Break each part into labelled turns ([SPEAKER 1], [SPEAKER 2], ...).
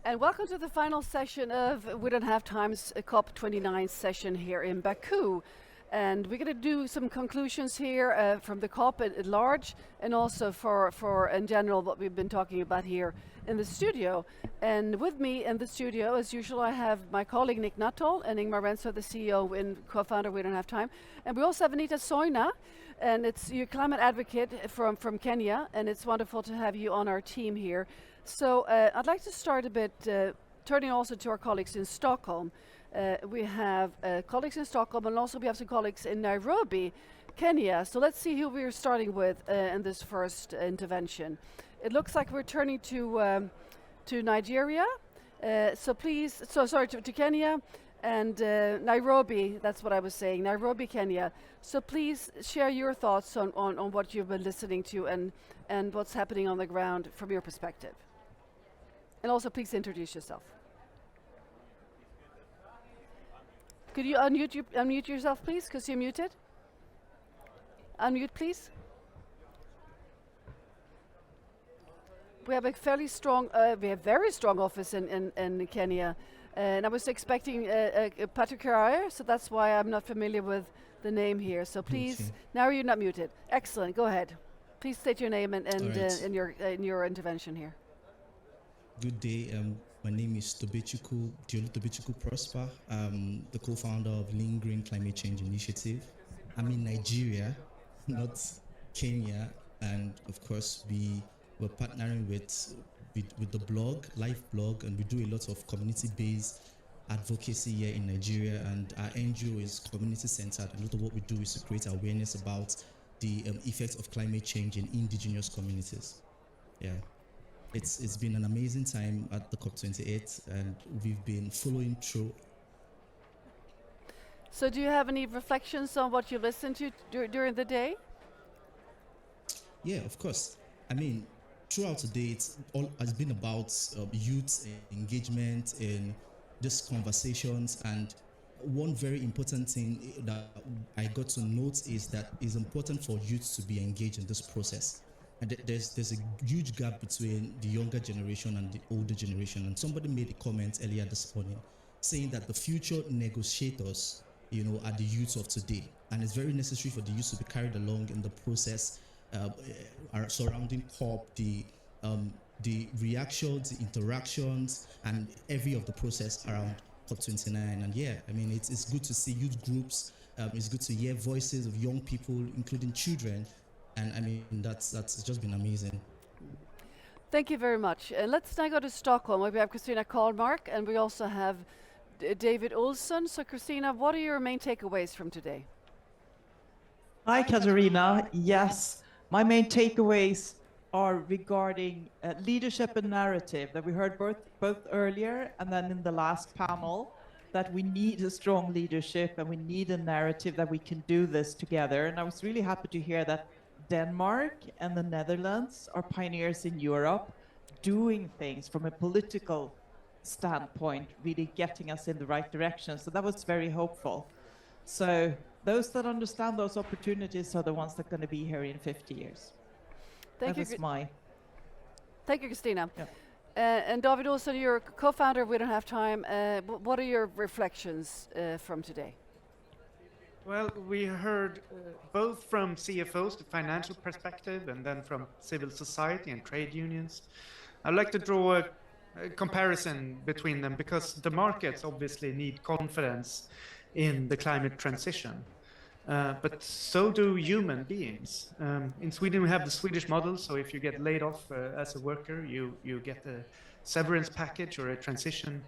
[SPEAKER 1] And welcome to the final session of We Don't Have Time's COP29 session here in Baku. And we're going to do some conclusions here from the COP at large, and also for in general what we've been talking about here in the studio. And with me in the studio, as usual, I have my colleague Nick Nuttall and Ingmar, the CEO and co-founder of We Don't Have Time. And we also have Anita Soina, and it's your climate advocate from Kenya, and it's wonderful to have you on our team here. So I'd like to start a bit, turning also to our colleagues in Stockholm. We have colleagues in Stockholm, and also we have some colleagues in Nairobi, Kenya. So let's see who we're starting with in this first intervention. It looks like we're turning to Nigeria. To Kenya and Nairobi. That's what I was saying, Nairobi, Kenya. So please share your thoughts on what you've been listening to and what's happening on the ground from your perspective. And also, please introduce yourself. Could you unmute yourself, please, because you're muted? Unmute, please. We have a very strong office in Kenya, and I was expecting Patrick Kiarie, so that's why I'm not familiar with the name here. So please, now you're not muted. Excellent. Go ahead. Please state your name and in your intervention here.
[SPEAKER 2] Good day. My name is Tobechukwu, Diolu Tobechukwu Prosper. I'm the co-founder of Lincgreen Climate Change Initiative. I'm in Nigeria, not Kenya, and of course we're partnering with the blog, Life Blog, and we do a lot of community-based advocacy here in Nigeria, and our NGO is community-centered. A lot of what we do is to create awareness about the effects of climate change in indigenous communities. Yeah. It's been an amazing time at the COP28, and we've been following through.
[SPEAKER 1] So do you have any reflections on what you listened to during the day?
[SPEAKER 2] Yeah, of course. I mean, throughout the day, it's all has been about youth engagement in these conversations. And one very important thing that I got to note is that it's important for youth to be engaged in this process. And there's a huge gap between the younger generation and the older generation. And somebody made a comment earlier this morning saying that the future negotiators, are the youth of today. And it's very necessary for the youth to be carried along in the process surrounding COP, the reactions, the interactions, and every of the process around COP29. And yeah, I mean, it's good to see youth groups. It's good to hear voices of young people, including children. And I mean, that's just been amazing.
[SPEAKER 1] Thank you very much. Let's now go to Stockholm, where we have Christina Carlmark, and we also have David Olsson. So Christina, what are your main takeaways from today?
[SPEAKER 3] Hi, Katarina. Yes, my main takeaways are regarding leadership and narrative that we heard both earlier and then in the last panel, that we need a strong leadership and we need a narrative that we can do this together. And I was really happy to hear that Denmark and the Netherlands are pioneers in Europe, doing things from a political standpoint, really getting us in the right direction. So that was very hopeful. So those that understand those opportunities are the ones that are going to be here in 50 years. Thank you,
[SPEAKER 1] Christina.
[SPEAKER 3] Yeah.
[SPEAKER 1] And David, also you're co-founder of We Don't Have Time. What are your reflections from today?
[SPEAKER 4] Well, we heard both from CFOs, the financial perspective, and then from civil society and trade unions. I'd like to draw a comparison between them because the markets obviously need confidence in the climate transition, but so do human beings. In Sweden, we have the Swedish model, so if you get laid off as a worker, you get a severance package or a transition.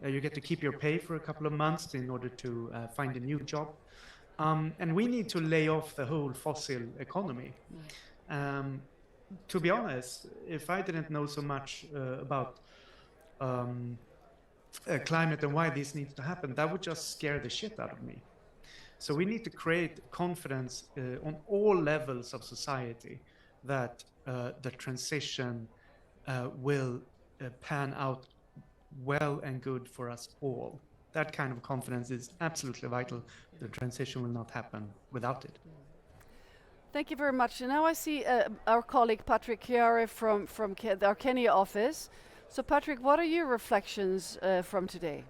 [SPEAKER 4] You get to keep your pay for a couple of months in order to find a new job. And we need to lay off the whole fossil economy. To be honest, if I didn't know so much about climate and why this needs to happen, that would just scare the shit out of me. So we need to create confidence on all levels of society that the transition will pan out well and good for us all. That kind of confidence is absolutely vital. The transition will not happen without it.
[SPEAKER 1] Thank you very much. And now I see our colleague Patrick Kiarie from our Kenya office. So Patrick, what are your reflections from today?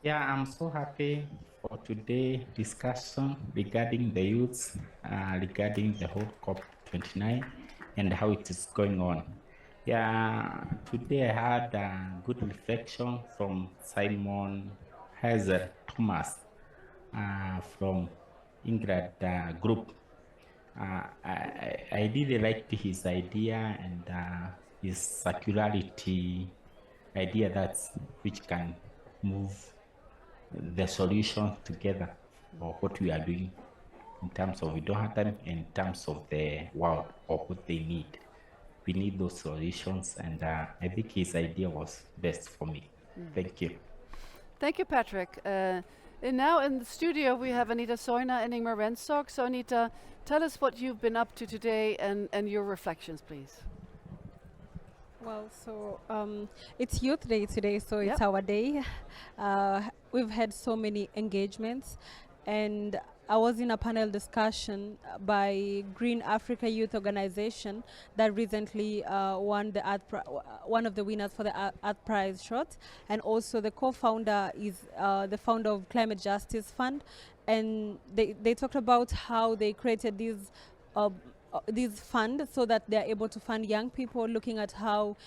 [SPEAKER 5] Yeah, I'm so happy for today discussion regarding the youths, regarding the whole COP29 and how it is going on. Yeah, today I had a good reflection from Simon Hazel Thomas from Ingrid group. I really liked his idea and his circularity idea that's which can move the solution together for what we are doing in terms of we don't have time in terms of the world or what they need. We need those solutions, and I think his idea was best for me. Thank you.
[SPEAKER 1] Thank you, Patrick. And now in the studio we have Anita, Soina, and Ingmar Rentzhog. So Anita, tell us what you've been up to today and your reflections, please.
[SPEAKER 6] Well, so it's Youth Day today, so it's
[SPEAKER 1] Yep.
[SPEAKER 6] our day. We've had so many engagements, and I was in a panel discussion by Green Africa Youth Organization that recently won the one of the winners for the Earth Prize shot, and also the co-founder is the founder of Climate Justice Fund, and they talked about how they created these funds so that they're able to fund young people, looking at how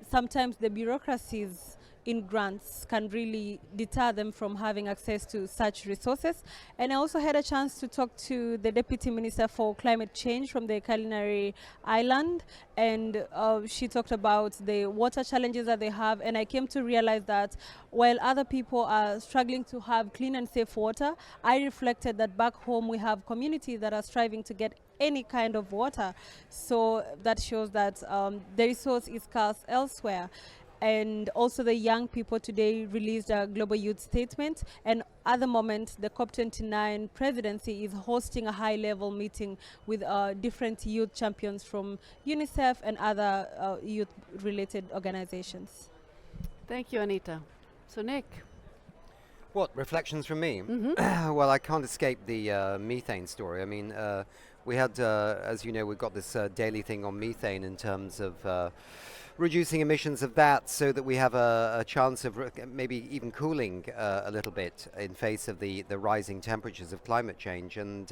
[SPEAKER 6] sometimes the bureaucracies in grants can really deter them from having access to such resources. And I also had a chance to talk to the Deputy Minister for Climate Change from the Culinary Island, and she talked about the water challenges that they have, and I came to realize that while other people are struggling to have clean and safe water, I reflected that back home we have communities that are striving to get any kind of water. So that shows that the resource is scarce elsewhere. And also the young people today released a global youth statement, and at the moment the COP29 presidency is hosting a high-level meeting with different youth champions from UNICEF and other youth-related organizations.
[SPEAKER 1] Thank you, Anita. So Nick.
[SPEAKER 7] What, reflections from me?
[SPEAKER 1] Mm-hmm.
[SPEAKER 7] Well, I can't escape the methane story. I mean, we had, as you know, we've got this daily thing on methane in terms of reducing emissions of that so that we have a chance of maybe even cooling a little bit in face of the rising temperatures of climate change. And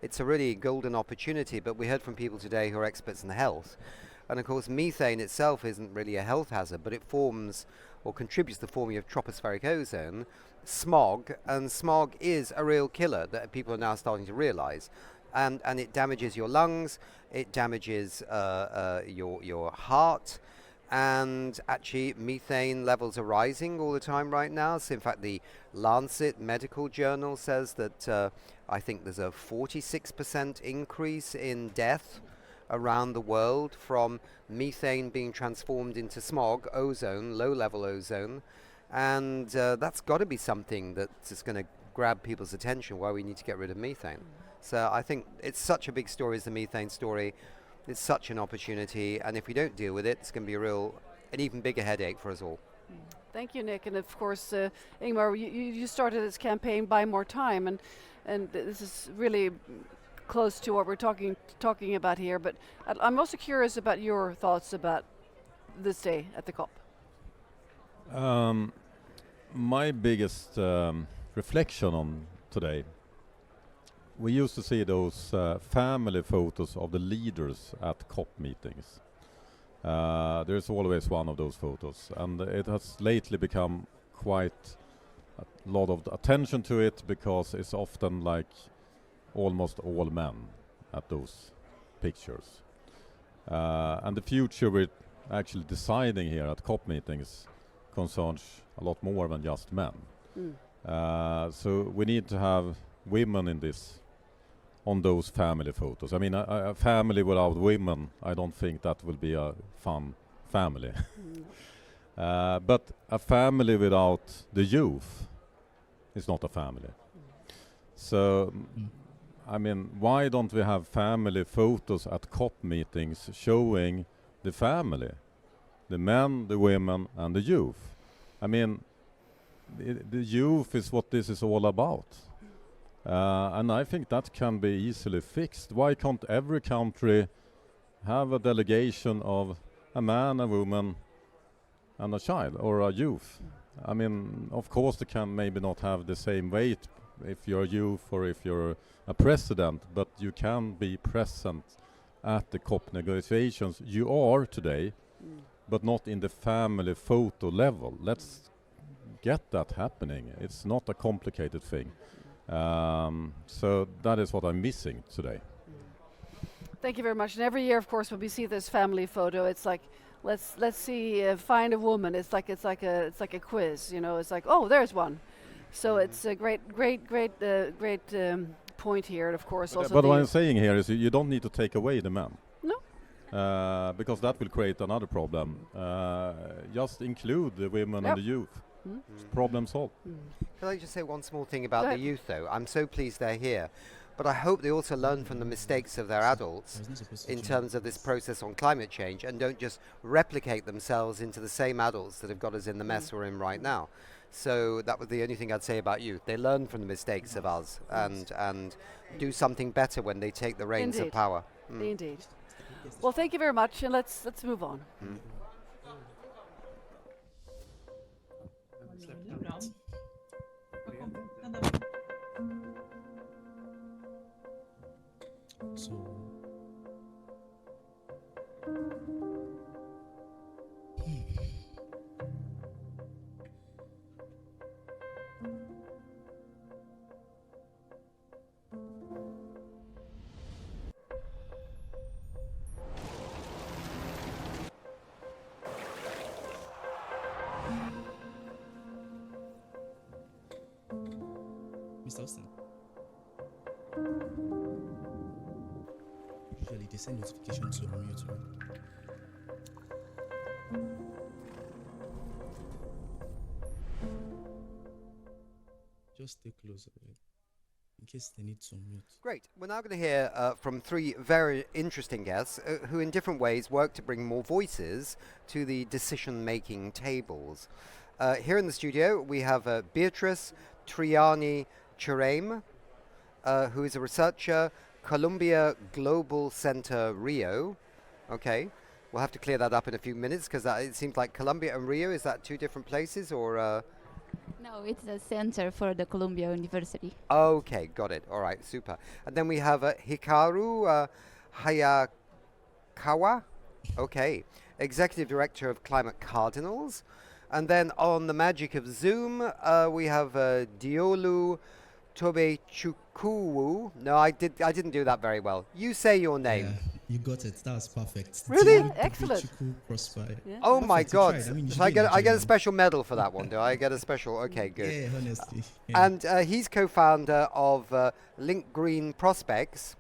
[SPEAKER 7] it's a really golden opportunity, but we heard from people today who are experts in health. And of course, methane itself isn't really a health hazard, but it forms or contributes to the forming of tropospheric ozone, smog, and smog is a real killer that people are now starting to realize. And it damages your lungs, it damages your heart, and actually methane levels are rising all the time right now. So in fact the Lancet Medical Journal says that I think there's a 46% increase in death around the world from methane being transformed into smog, ozone, low-level ozone, and that's got to be something that's going to grab people's attention why we need to get rid of methane. So I think it's such a big story as the methane story. It's such an opportunity, and if we don't deal with it, it's going to be an even bigger headache for us all.
[SPEAKER 1] Thank you, Nick. And of course, Ingmar, you started this campaign Buy More Time, and this is really close to what we're talking about here. But I'm also curious about your thoughts about this day at the COP.
[SPEAKER 8] My biggest reflection on today, we used to see those family photos of the leaders at COP meetings. There's always one of those photos, and it has lately become quite a lot of attention to it because it's often like almost all men at those pictures. And the future we're actually deciding here at COP meetings concerns a lot more than just men. So we need to have women in this, on those family photos. I mean, a family without women, I don't think that will be a fun family. But a family without the youth is not a family. So, I mean, why don't we have family photos at COP meetings showing the family, the men, the women, and the youth? I mean, the youth is what this is all about. And I think that can be easily fixed. Why can't every country have a delegation of a man, a woman, and a child or a youth. I mean, of course, they can maybe not have the same weight if you're a youth or if you're a president, but you can be present at the COP negotiations. You are today, but not in the family photo level. Let's get that happening. It's not a complicated thing. So that is what I'm missing today.
[SPEAKER 1] Thank you very much. And every year, of course, when we see this family photo, it's like, let's see, find a woman. It's like a quiz, you know. It's like, oh, there's one. So it's a great point here, and of course also.
[SPEAKER 8] But what I'm saying here is you don't need to take away the men.
[SPEAKER 1] No.
[SPEAKER 8] Because that will create another problem. Just include the women and the youth. Problem solved.
[SPEAKER 7] Can I just say one small thing about the youth, though? I'm so pleased they're here. But I hope they also learn from the mistakes of their adults in terms of this process on climate change and don't just replicate themselves into the same adults that have got us in the mess we're in right now. So that was the only thing I'd say about youth. They learn from the mistakes of us and do something better when they take the reins of power.
[SPEAKER 1] Indeed. Well, thank you very much, and let's move on.
[SPEAKER 2] So Mr. Olsson. Usually they send notification to unmute, right? Just stay close, right? In case they need to mute.
[SPEAKER 7] Great. We're now going to hear from three very interesting guests who in different ways work to bring more voices to the decision-making tables. Here in the studio we have Beatriz, Triani, Cherem, who is a researcher, Columbia Global Center Rio. Okay, we'll have to clear that up in a few minutes because it seems like Columbia and Rio, is that two different places or?
[SPEAKER 9] No, it's the center for the Columbia University.
[SPEAKER 7] Okay, got it. All right, super. And then we have Hikaru Hayakawa. Okay, Executive Director of Climate Cardinals. And then on the magic of Zoom, we have Diolu Tobechukwu. No, I didn't do that very well. You say your name.
[SPEAKER 2] Yeah, you got it. That was perfect.
[SPEAKER 7] Really?
[SPEAKER 2] Diolu
[SPEAKER 1] Excellent.
[SPEAKER 2] Tobechukwu Prosper.
[SPEAKER 1] Yeah.
[SPEAKER 7] Oh my
[SPEAKER 2] Perfect, you
[SPEAKER 7] God!
[SPEAKER 2] tried. I mean, you
[SPEAKER 7] So
[SPEAKER 2] should
[SPEAKER 7] I
[SPEAKER 2] be in
[SPEAKER 7] get a
[SPEAKER 2] Nigeria.
[SPEAKER 7] special medal for that one. Do I get a special? Okay, good.
[SPEAKER 2] Yeah, honestly. Yeah.
[SPEAKER 7] And he's co-founder of Lincgreen Prospects.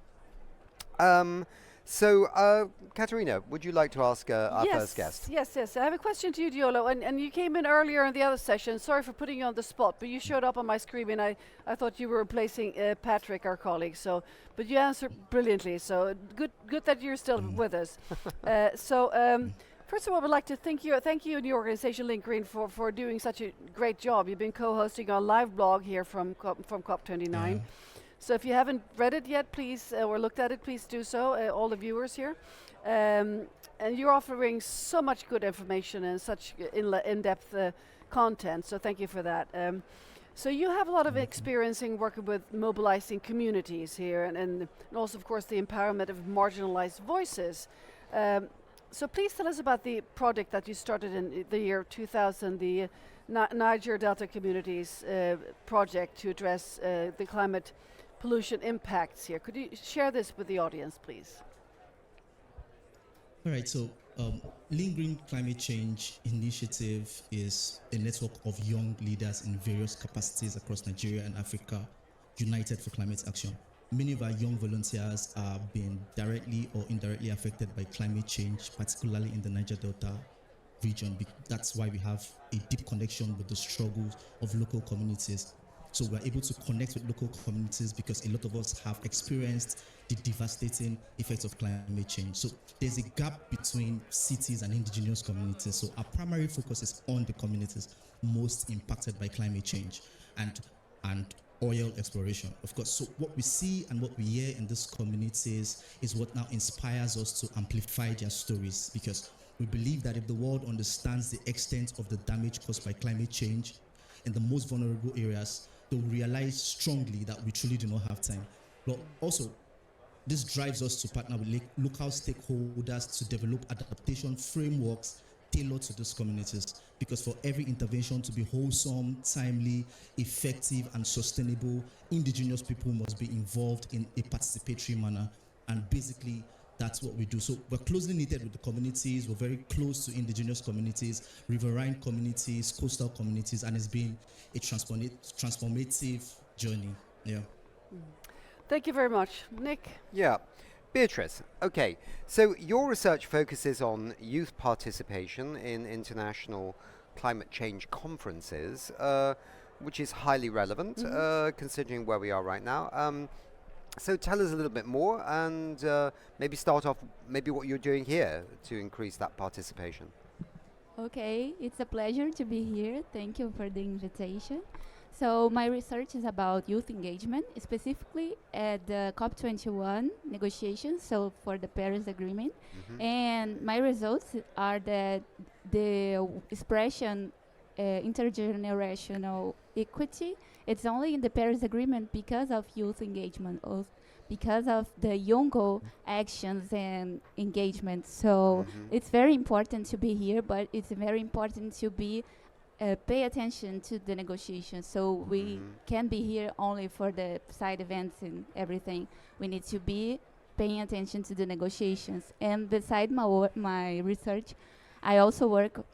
[SPEAKER 7] So, Katarina, would you like to ask our first guest?
[SPEAKER 1] Yes. I have a question to you, Diolu. And you came in earlier in the other session. Sorry for putting you on the spot, but you showed up on my screen, and I thought you were replacing Patrick, our colleague. So, but you answered brilliantly. So good that you're still with us. First of all, I would like to thank you and your organization, Lincgreen, for doing such a great job. You've been co-hosting our live blog here from COP29.
[SPEAKER 2] Yeah.
[SPEAKER 1] So if you haven't read it yet, please, or looked at it, please do so, all the viewers here. And you're offering so much good information and such in-depth content, so thank you for that. So you have a lot of experience in working with mobilizing communities here, and also, of course, the empowerment of marginalized voices. So please tell us about the project that you started in the year 2000, the Niger Delta Communities project to address the climate pollution impacts here. Could you share this with the audience, please?
[SPEAKER 2] All right, so Lincgreen Climate Change Initiative is a network of young leaders in various capacities across Nigeria and Africa, united for climate action. Many of our young volunteers are being directly or indirectly affected by climate change, particularly in the Niger Delta region. That's why we have a deep connection with the struggles of local communities. So we're able to connect with local communities because a lot of us have experienced the devastating effects of climate change. So there's a gap between cities and indigenous communities. So our primary focus is on the communities most impacted by climate change and oil exploration, of course. So what we see and what we hear in these communities is what now inspires us to amplify their stories, because We believe that if the world understands the extent of the damage caused by climate change in the most vulnerable areas, they will realize strongly that we truly do not have time. But also, this drives us to partner with local stakeholders to develop adaptation frameworks tailored to these communities. Because for every intervention to be wholesome, timely, effective, and sustainable, indigenous people must be involved in a participatory manner. And basically, that's what we do. So we're closely knitted with the communities. We're very close to indigenous communities, riverine communities, coastal communities, and it's been a transformative journey. Yeah.
[SPEAKER 1] Thank you very much. Nick?
[SPEAKER 7] Yeah. Beatriz, okay, so your research focuses on youth participation in international climate change conferences, which is highly relevant considering where we are right now. So tell us a little bit more and maybe start off maybe what you're doing here to increase that participation.
[SPEAKER 9] Okay, it's a pleasure to be here. Thank you for the invitation. So my research is about youth engagement, specifically at the COP29 negotiations, so for the Paris Agreement. And my results are that the expression intergenerational equity, it's only in the Paris Agreement because of youth engagement, because of the younger actions and engagement. So it's very important to be here, but it's very important to be pay attention to the negotiations. So we can't be here only for the side events and everything. We need to be paying attention to the negotiations. And beside my research, I also work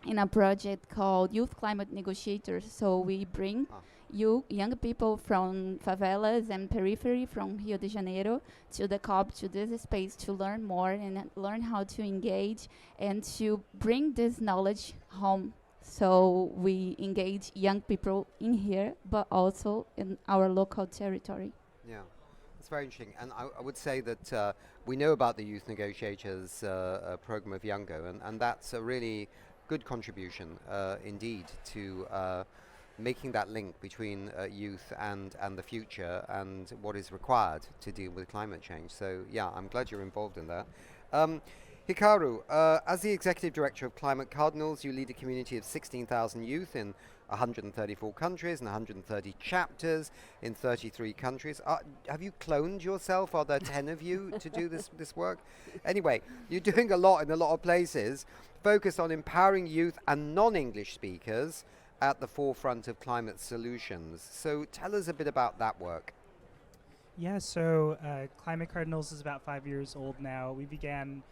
[SPEAKER 9] in a project called Youth Climate Negotiators. So we bring young people from favelas and periphery from Rio de Janeiro to the COP, to this space, to learn more and learn how to engage and to bring this knowledge home. So we engage young people in here, but also in our local territory.
[SPEAKER 7] Yeah, it's very interesting. And I would say that we know about the Youth Negotiators program of Youngo, and that's a really good contribution indeed to making that link between youth and the future and what is required to deal with climate change. So yeah, I'm glad you're involved in that. Hikaru, as the Executive Director of Climate Cardinals, you lead a community of 16,000 youth in 134 countries and 130 chapters in 33 countries. Have you cloned yourself? Are there 10 of you to do this work? Anyway, you're doing a lot in a lot of places, focused on empowering youth and non-English speakers at the forefront of climate solutions. So tell us a bit about that work.
[SPEAKER 10] Yeah, so Climate Cardinals is about 5 years old now. We began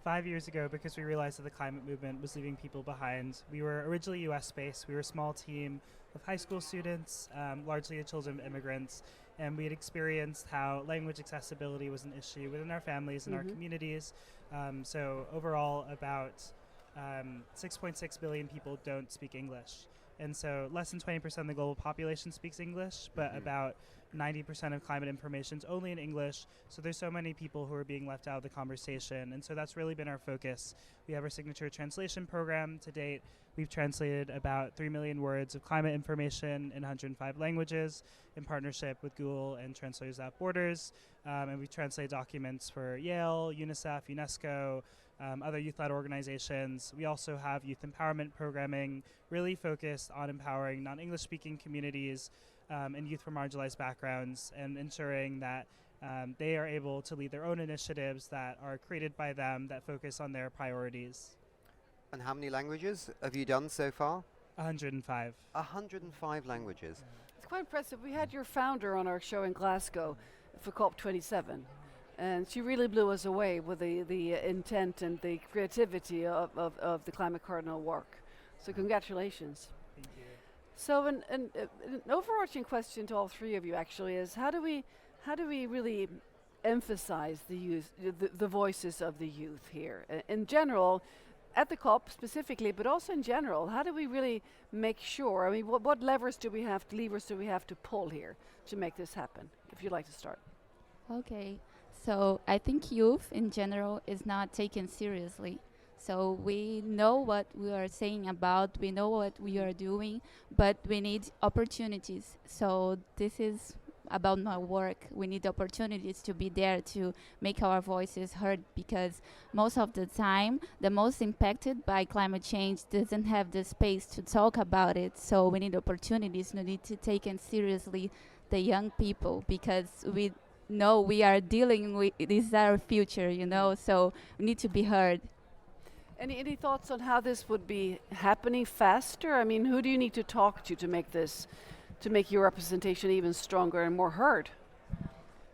[SPEAKER 10] 5 years ago because we realized that the climate movement was leaving people behind. We were originally US-based. We were a small team of high school students, largely the children of immigrants, and we had experienced how language accessibility was an issue within our families and our communities. So overall, about 6.6 billion people don't speak English. And so less than 20% of the global population speaks English, but about 90% of climate information is only in English. So there's so many people who are being left out of the conversation. And so that's really been our focus. We have our signature translation program. To date, we've translated about 3 million words of climate information in 105 languages in partnership with Google and Translators Without Borders. And we translate documents for Yale, UNICEF, UNESCO, other youth-led organizations. We also have youth empowerment programming, really focused on empowering non-English speaking communities and youth from marginalized backgrounds, and ensuring that they are able to lead their own initiatives that are created by them that focus on their priorities.
[SPEAKER 7] And how many languages have you done so far?
[SPEAKER 10] 105.
[SPEAKER 7] 105 languages.
[SPEAKER 1] It's quite impressive. We had your founder on our show in Glasgow for COP27. And she really blew us away with the intent and the creativity of the Climate Cardinal work. So congratulations.
[SPEAKER 10] Thank you.
[SPEAKER 1] So an overarching question to all three of you actually is how do we really emphasize the youth, the voices of the youth here in general, at the COP specifically, but also in general? How do we really make sure? I mean, what levers do we have to pull here to make this happen? If you'd like to start.
[SPEAKER 9] Okay, so I think youth in general is not taken seriously. So we know what we are saying about, we know what we are doing, but we need opportunities. So this is about my work. We need opportunities to be there to make our voices heard, because most of the time, the most impacted by climate change doesn't have the space to talk about it. So we need opportunities. We need to take in seriously the young people, because we know we are dealing with, this is our future, you know, so we need to be heard.
[SPEAKER 1] Any thoughts on how this would be happening faster? I mean, who do you need to talk to make this, to make your representation even stronger and more heard?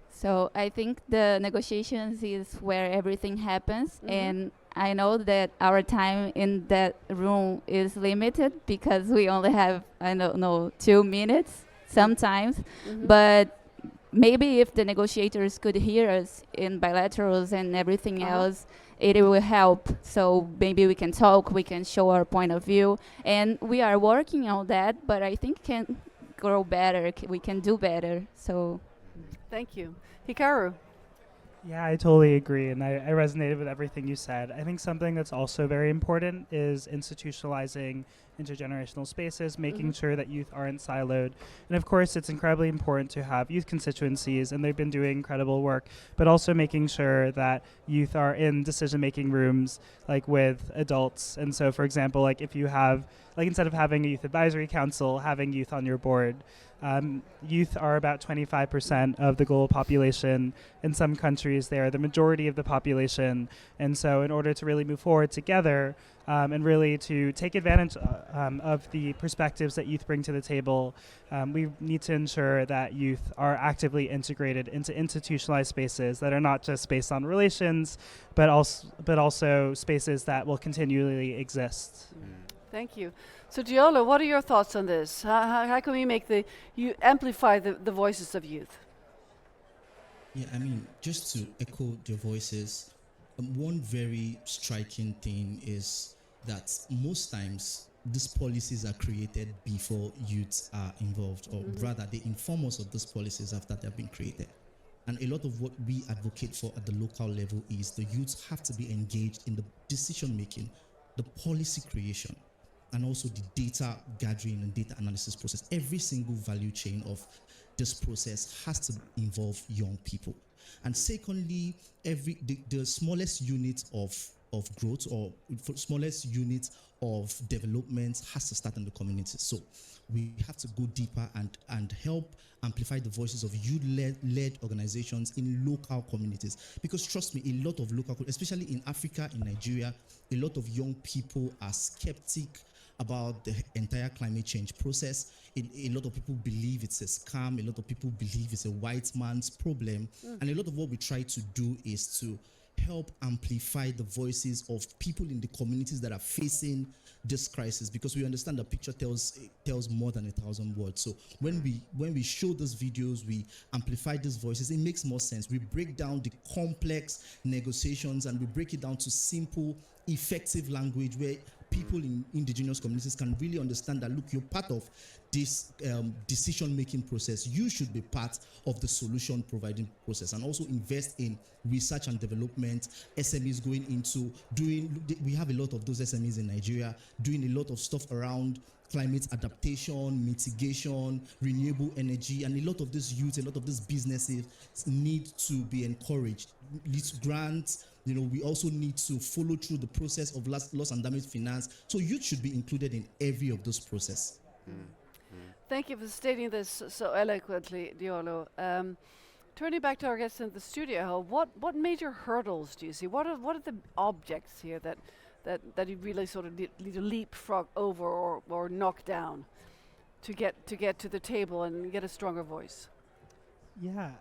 [SPEAKER 9] So I think the negotiations is where everything happens, and I know that our time in that room is limited because we only have, I don't know, 2 minutes sometimes, but maybe if the negotiators could hear us in bilaterals and everything else, it will help. So maybe we can talk, we can show our point of view, and we are working on that, but I think can grow better, we can do better. So
[SPEAKER 1] thank you. Hikaru.
[SPEAKER 10] Yeah, I totally agree, and I resonated with everything you said. I think something that's also very important is institutionalizing intergenerational spaces, making sure that youth aren't siloed. And of course, it's incredibly important to have youth constituencies, and they've been doing incredible work, but also making sure that youth are in decision-making rooms, like with adults. And so, for example, like if you have, like instead of having a youth advisory council, having youth on your board. Youth are about 25% of the global population. In some countries, they are the majority of the population. And so in order to really move forward together and really to take advantage of the perspectives that youth bring to the table, we need to ensure that youth are actively integrated into institutionalized spaces that are not just based on relations, but also spaces that will continually exist.
[SPEAKER 1] Thank you. So Diolu, what are your thoughts on this? How can we make amplify the voices of youth?
[SPEAKER 2] Yeah, I mean, just to echo their voices, one very striking thing is that most times these policies are created before youths are involved, or rather they inform us of these policies after they've been created. And a lot of what we advocate for at the local level is the youths have to be engaged in the decision making, the policy creation, and also the data gathering and data analysis process. Every single value chain of this process has to involve young people. And secondly, the smallest unit of growth or smallest unit of development has to start in the community. So we have to go deeper and help amplify the voices of youth-led organizations in local communities. Because trust me, a lot of local, especially in Africa, in Nigeria, a lot of young people are skeptic about the entire climate change process. A lot of people believe it's a scam. A lot of people believe it's a white man's problem. And a lot of what we try to do is to help amplify the voices of people in the communities that are facing this crisis, because we understand the picture tells more than 1,000 words. So when we show these videos, we amplify these voices, it makes more sense. We break down the complex negotiations and we break it down to simple, effective language where people in indigenous communities can really understand that, look, you're part of this decision-making process. You should be part of the solution-providing process, and also invest in research and development. SMEs going into we have a lot of those SMEs in Nigeria doing a lot of stuff around climate adaptation, mitigation, renewable energy, and a lot of these youth, a lot of these businesses need to be encouraged. These grants, we also need to follow through the process of loss and damage finance. So youth should be included in every of those processes.
[SPEAKER 1] Thank you for stating this so eloquently, Diolu. Turning back to our guests in the studio, what major hurdles do you see? What are the objects here that you really sort of need to leapfrog over or knock down to get to the table and get a stronger voice?
[SPEAKER 10] Yeah,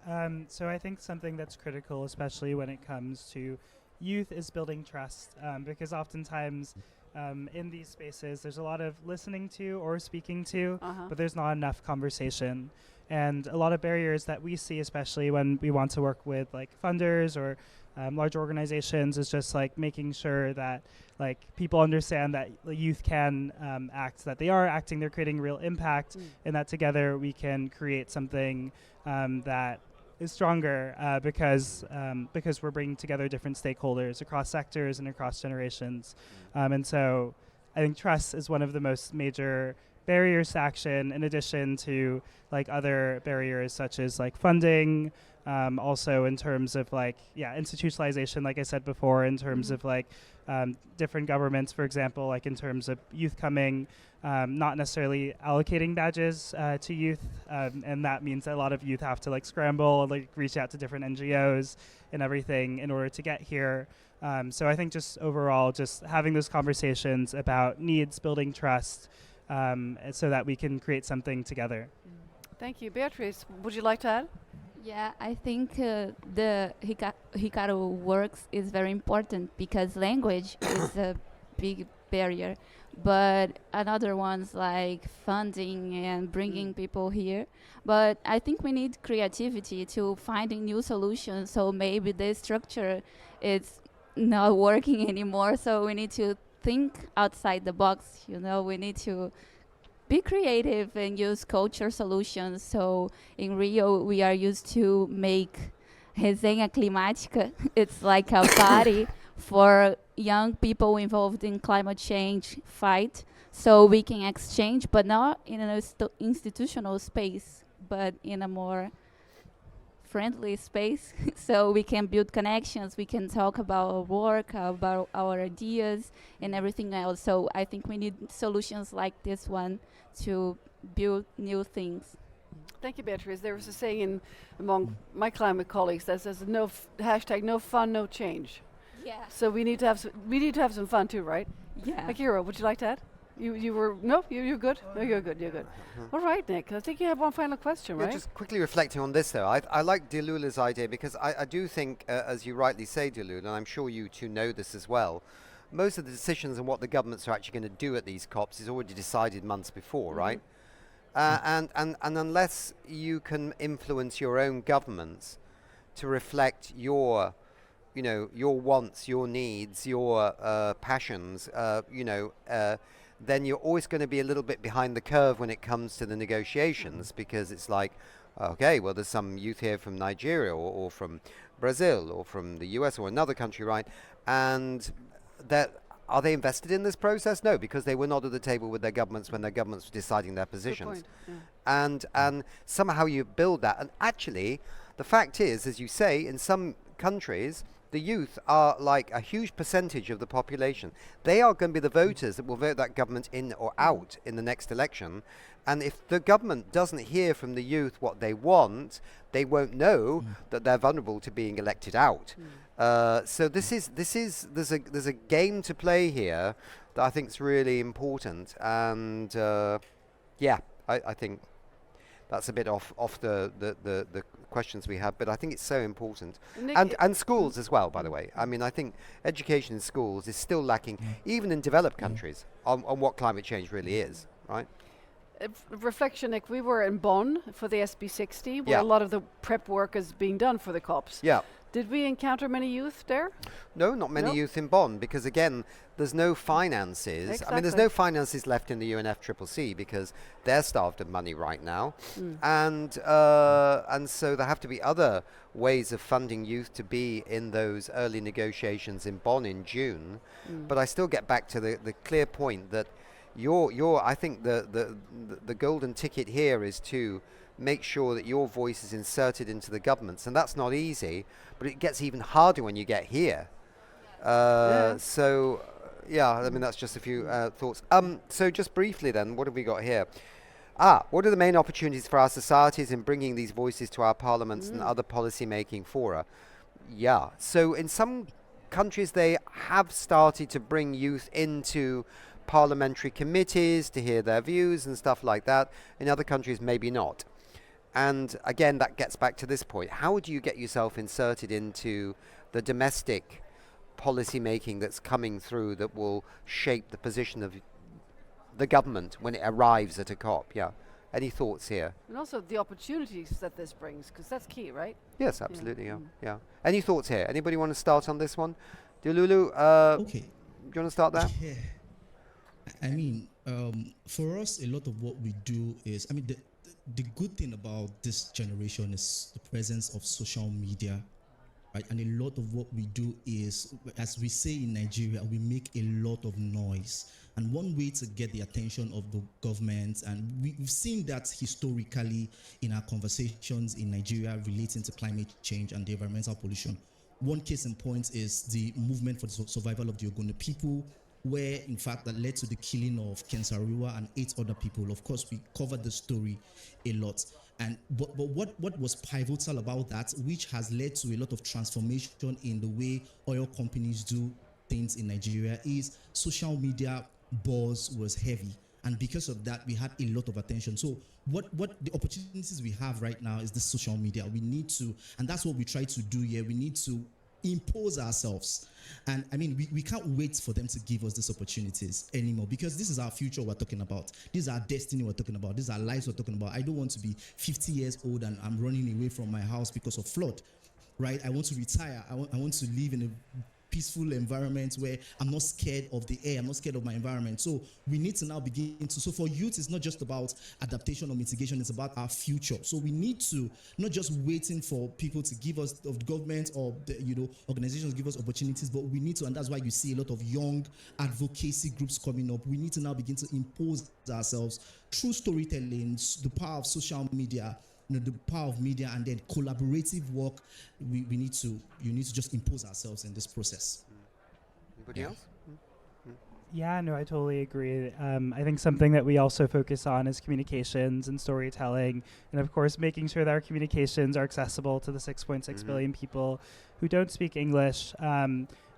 [SPEAKER 10] so I think something that's critical, especially when it comes to youth, is building trust, because oftentimes in these spaces there's a lot of listening to or speaking to, but there's not enough conversation. And a lot of barriers that we see, especially when we want to work with like funders or large organizations, is just like making sure that like people understand that the youth can act, that they are acting, they're creating real impact, and that together we can create something that is stronger because we're bringing together different stakeholders across sectors and across generations. And so I think trust is one of the most major barriers to action, in addition to like other barriers such as like funding, also in terms of like institutionalization, like I said before, in terms of like different governments, for example, like in terms of youth coming, not necessarily allocating badges to youth, and that means that a lot of youth have to like scramble, like reach out to different NGOs and everything in order to get here. So I think just overall, just having those conversations about needs, building trust, so that we can create something together.
[SPEAKER 1] Thank you. Beatriz, would you like to add?
[SPEAKER 9] Yeah, I think the Hikaru works is very important because language is a big barrier, but another ones like funding and bringing people here. But I think we need creativity to finding new solutions. So maybe the structure is not working anymore. So we need to think outside the box. You know, we need to be creative and use culture solutions. So in Rio, we are used to make resenha climática. It's like a party for young people involved in climate change fight. So we can exchange, but not in an institutional space, but in a more friendly space. So we can build connections, we can talk about our work, about our ideas and everything else. So I think we need solutions like this one to build new things.
[SPEAKER 1] Thank you, Beatriz. There was a saying among my climate colleagues that says hashtag no fun, no change.
[SPEAKER 9] Yeah.
[SPEAKER 1] So we need to have some fun too, right?
[SPEAKER 9] Yeah.
[SPEAKER 1] Hikaru, would you like to add? You're good? No, you're good, you're good. All right, Nick, I think you have one final question,
[SPEAKER 7] Yeah,
[SPEAKER 1] right?
[SPEAKER 7] just quickly reflecting on this, though, I like Diolu's idea because I do think, as you rightly say, Diolu, and I'm sure you two know this as well, most of the decisions on what the governments are actually going to do at these COPs is already decided months before, right? And unless you can influence your own governments to reflect your wants, your needs, your passions, then you're always going to be a little bit behind the curve when it comes to the negotiations, because it's like, okay, well, there's some youth here from Nigeria or from Brazil or from the US or another country, right? And are they invested in this process? No, because they were not at the table with their governments when their governments were deciding their positions. And somehow you build that. And actually, the fact is, as you say, in some countries, the youth are like a huge percentage of the population. They are going to be the voters that will vote that government in or out in the next election. And if the government doesn't hear from the youth what they want, they won't know that they're vulnerable to being elected out. So there's a game to play here that I think is really important. And I think that's a bit off the questions we have, but I think it's so important. And schools as well, by the way. I mean, I think education in schools is still lacking, even in developed countries, on what climate change really is, right?
[SPEAKER 1] Reflection, Nick, we were in Bonn for the SB60, where a lot of the prep work is being done for the COPs.
[SPEAKER 7] Yeah.
[SPEAKER 1] Did we encounter many youth there?
[SPEAKER 7] No, not many youth in Bonn, because again, there's no finances.
[SPEAKER 1] Exactly.
[SPEAKER 7] I mean, there's no finances left in the UNFCCC because they're starved of money right now, and so there have to be other ways of funding youth to be in those early negotiations in Bonn in June. But I still get back to the clear point that I think the golden ticket here is to make sure that your voice is inserted into the governments, and that's not easy, but it gets even harder when you get here. So I mean, that's just a few thoughts. So just briefly then, what have we got here? What are the main opportunities for our societies in bringing these voices to our parliaments and other policy making fora? So in some countries they have started to bring youth into parliamentary committees to hear their views and stuff like that. In other countries, maybe not. And again, that gets back to this point. How do you get yourself inserted into the domestic policy making that's coming through that will shape the position of the government when it arrives at a COP? Any thoughts here?
[SPEAKER 1] And also the opportunities that this brings, because that's key, right?
[SPEAKER 7] Yes, absolutely. Yeah. Any thoughts here? Anybody want to start on this one? Diolu,
[SPEAKER 2] Okay.
[SPEAKER 7] do you want to start there?
[SPEAKER 2] Yeah. I mean, for us, a lot of what we do is, I mean, the good thing about this generation is the presence of social media right? And a lot of what we do is, as we say in Nigeria, we make a lot of noise. And one way to get the attention of the government, and we've seen that historically in our conversations in Nigeria relating to climate change and the environmental pollution. One case in point is the movement for the survival of the Ogoni people, where in fact that led to the killing of Kensariwa and 8 other people. Of course, we covered the story a lot. And but what was pivotal about that, which has led to a lot of transformation in the way oil companies do things in Nigeria, is social media buzz was heavy. And because of that, we had a lot of attention. So what the opportunities we have right now is the social media. We need to, and that's what we try to do here. We need to impose ourselves. And I mean, we can't wait for them to give us these opportunities anymore, because this is our future we're talking about. This is our destiny we're talking about. This is our lives we're talking about. I don't want to be 50 years old and I'm running away from my house because of flood, right? I want to retire. I want to live in a peaceful environment where I'm not scared of the air, I'm not scared of my environment. So we need to now begin to, so for youth, it's not just about adaptation or mitigation, it's about our future. So we need to not just waiting for people to give us, of the government or the, organizations give us opportunities, but we need to, and that's why you see a lot of young advocacy groups coming up. We need to now begin to impose ourselves through storytelling, the power of social media, the power of media, and then collaborative work. You need to just impose ourselves in this process.
[SPEAKER 7] Anybody else?
[SPEAKER 10] Yeah, no, I totally agree. I think something that we also focus on is communications and storytelling, and of course making sure that our communications are accessible to the 6.6 billion people who don't speak English.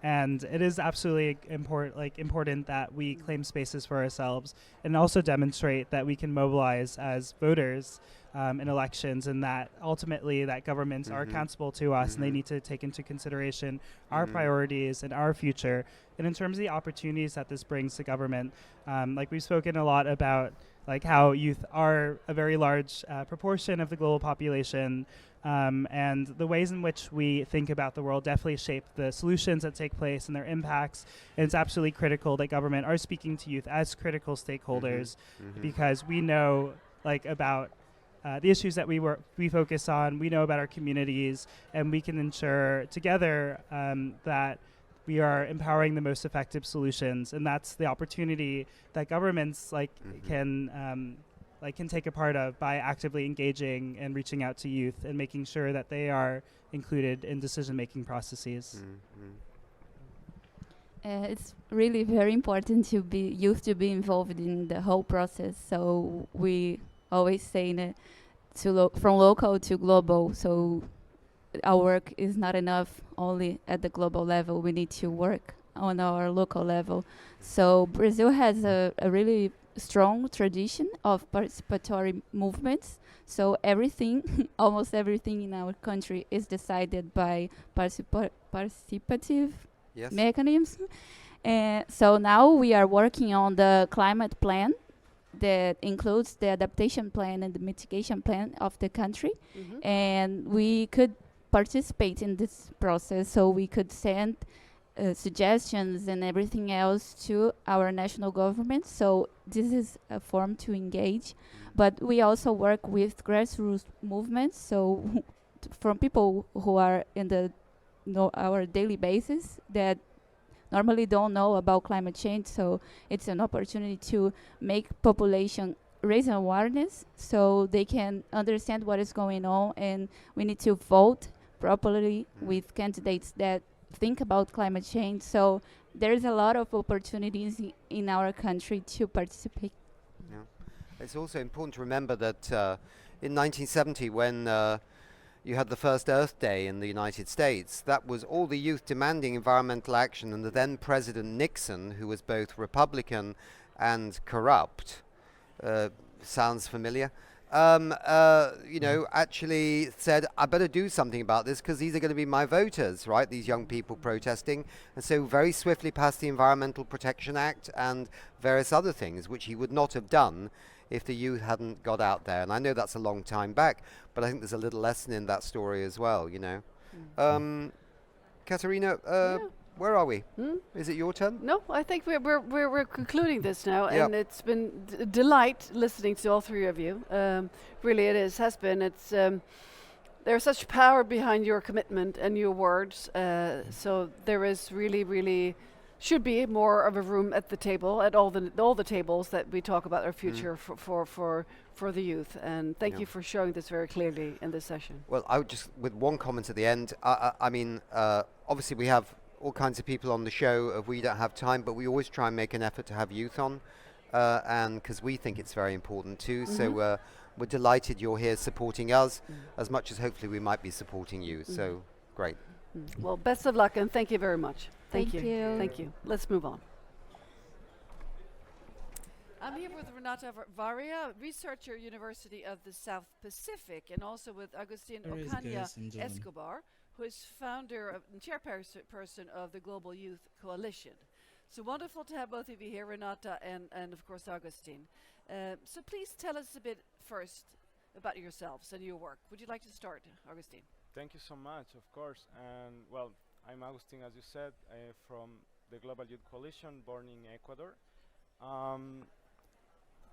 [SPEAKER 10] And it is absolutely important that we claim spaces for ourselves and also demonstrate that we can mobilize as voters in elections, and that ultimately that governments are accountable to us and they need to take into consideration our priorities and our future. And in terms of the opportunities that this brings to government, like we've spoken a lot about like how youth are a very large proportion of the global population, and the ways in which we think about the world definitely shape the solutions that take place and their impacts. And it's absolutely critical that government are speaking to youth as critical stakeholders, because we know about the issues that we focus on, we know about our communities, and we can ensure together that we are empowering the most effective solutions. And that's the opportunity that governments can take a part of by actively engaging and reaching out to youth and making sure that they are included in decision-making processes.
[SPEAKER 9] It's really very important to be youth to be involved in the whole process. So we always say that from local to global. So our work is not enough only at the global level. We need to work on our local level. So Brazil has a really strong tradition of participatory movements. So everything, almost everything in our country is decided by participative mechanisms. So now we are working on the climate plan that includes the adaptation plan and the mitigation plan of the country. And we could participate in this process, so we could send suggestions and everything else to our national government. So this is a form to engage, but we also work with grassroots movements. So from people who are in our daily basis that normally don't know about climate change. So it's an opportunity to make population raise awareness so they can understand what is going on, and we need to vote properly with candidates that think about climate change. So there's a lot of opportunities in our country to participate.
[SPEAKER 7] Yeah. It's also important to remember that in 1970, when you had the first Earth Day in the United States, that was all the youth demanding environmental action, and the then President Nixon, who was both Republican and corrupt, sounds familiar, actually said, I better do something about this because these are going to be my voters, right? These young people protesting. And so very swiftly passed the Environmental Protection Act and various other things, which he would not have done if the youth hadn't got out there. And I know that's a long time back, but I think there's a little lesson in that story as well, Katerina, where are we? Is it your turn?
[SPEAKER 1] No, I think we're concluding this now, and it's been a delight listening to all three of you. Really, it has been. It's there's such power behind your commitment and your words. So there is really should be more of a room at the table, at all the tables that we talk about our future for the youth. And thank you for showing this very clearly in this session.
[SPEAKER 7] Well, I would just, with one comment at the end, I mean, obviously we have all kinds of people on the show. We don't have time, but we always try and make an effort to have youth on, and because we think it's very important too. So we're delighted you're here supporting us as much as hopefully we might be supporting you. So great.
[SPEAKER 1] Well, best of luck and thank you very much.
[SPEAKER 9] Thank you.
[SPEAKER 1] Thank you. Let's move on. I'm here with Renata Varia, researcher, University of the South Pacific, and also with Agustin Ocaña Escobar, who is founder and chairperson of the Global Youth Coalition. So wonderful to have both of you here, Renata and of course Agustin. So please tell us a bit first about yourselves and your work. Would you like to start, Agustin?
[SPEAKER 11] Thank you so much, of course. And well, I'm Agustin, as you said, from the Global Youth Coalition, born in Ecuador.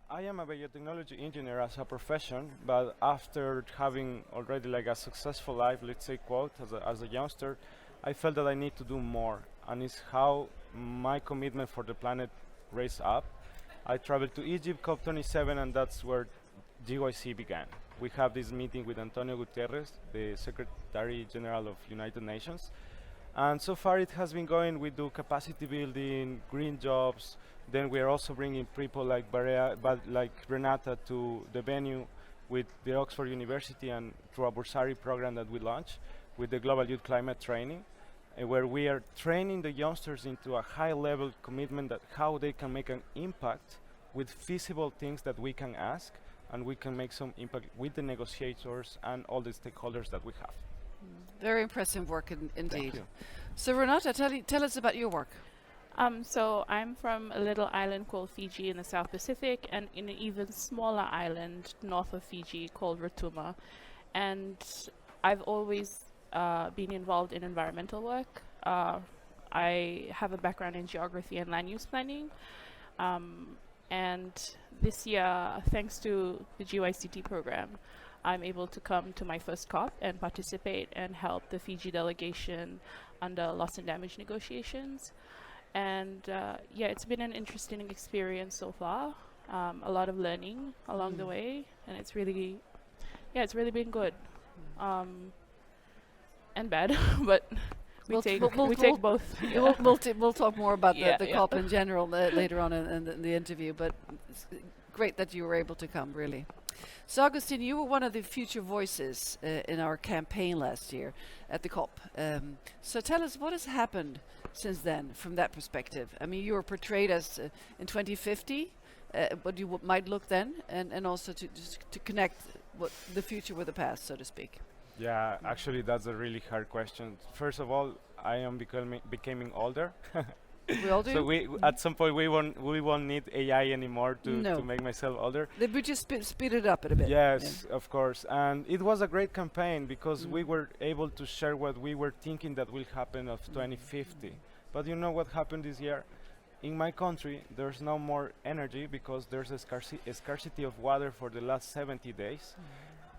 [SPEAKER 11] I am a biotechnology engineer as a profession, but after having already like a successful life, let's say quote, as a youngster, I felt that I need to do more, and it's how my commitment for the planet raised up. I traveled to Egypt, COP27, and that's where GYC began. We have this meeting with Antonio Guterres, the Secretary General of United Nations, and so far it has been going. We do capacity building, green jobs. Then we are also bringing people like Renata to the venue with the Oxford University and through a bursary program that we launched with the Global Youth Climate Training, where we are training the youngsters into a high-level commitment that how they can make an impact with feasible things that we can ask, and we can make some impact with the negotiators and all the stakeholders that we have.
[SPEAKER 1] Very impressive work indeed.
[SPEAKER 11] Thank you.
[SPEAKER 1] So Renata, tell us about your work.
[SPEAKER 12] So I'm from a little island called Fiji in the South Pacific, and in an even smaller island north of Fiji called Rotuma. And I've always been involved in environmental work. I have a background in geography and land use planning. And this year, thanks to the GYCT program, I'm able to come to my first COP and participate and help the Fiji delegation under loss and damage negotiations. And yeah, it's been an interesting experience so far. A lot of learning along the way, and it's really been good. And bad, but we take both.
[SPEAKER 1] Yeah. We'll talk more about the COP in general later on in the interview, but it's great that you were able to come, really. So Agustin, you were one of the future voices in our campaign last year at the COP. So tell us what has happened since then from that perspective. I mean, you were portrayed as in 2050, what you might look then, and also to connect what the future with the past, so to speak.
[SPEAKER 11] Yeah, actually that's a really hard question. First of all, I am becoming older.
[SPEAKER 1] We all do.
[SPEAKER 11] So at some point we won't need AI anymore to make myself older.
[SPEAKER 1] We just speed it up a bit.
[SPEAKER 11] Yes, of course. And it was a great campaign because we were able to share what we were thinking that will happen of 2050. But you know what happened this year? In my country, there's no more energy because there's a scarcity of water for the last 70 days.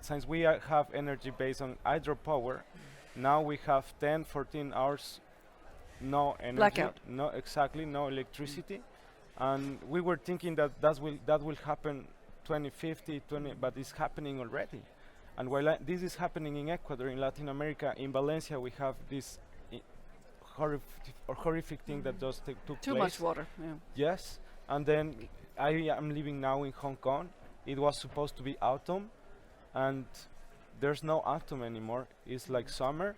[SPEAKER 11] Since we have energy based on hydropower, now we have 10, 14 hours no energy,
[SPEAKER 1] blackout.
[SPEAKER 11] No electricity, and we were thinking that will happen 2050, but it's happening already. And while this is happening in Ecuador, in Latin America, in Valencia, we have this horrific thing that just took place.
[SPEAKER 1] Too much water. Yeah.
[SPEAKER 11] Yes, and then I am living now in Hong Kong. It was supposed to be autumn, and there's no autumn anymore. It's like summer.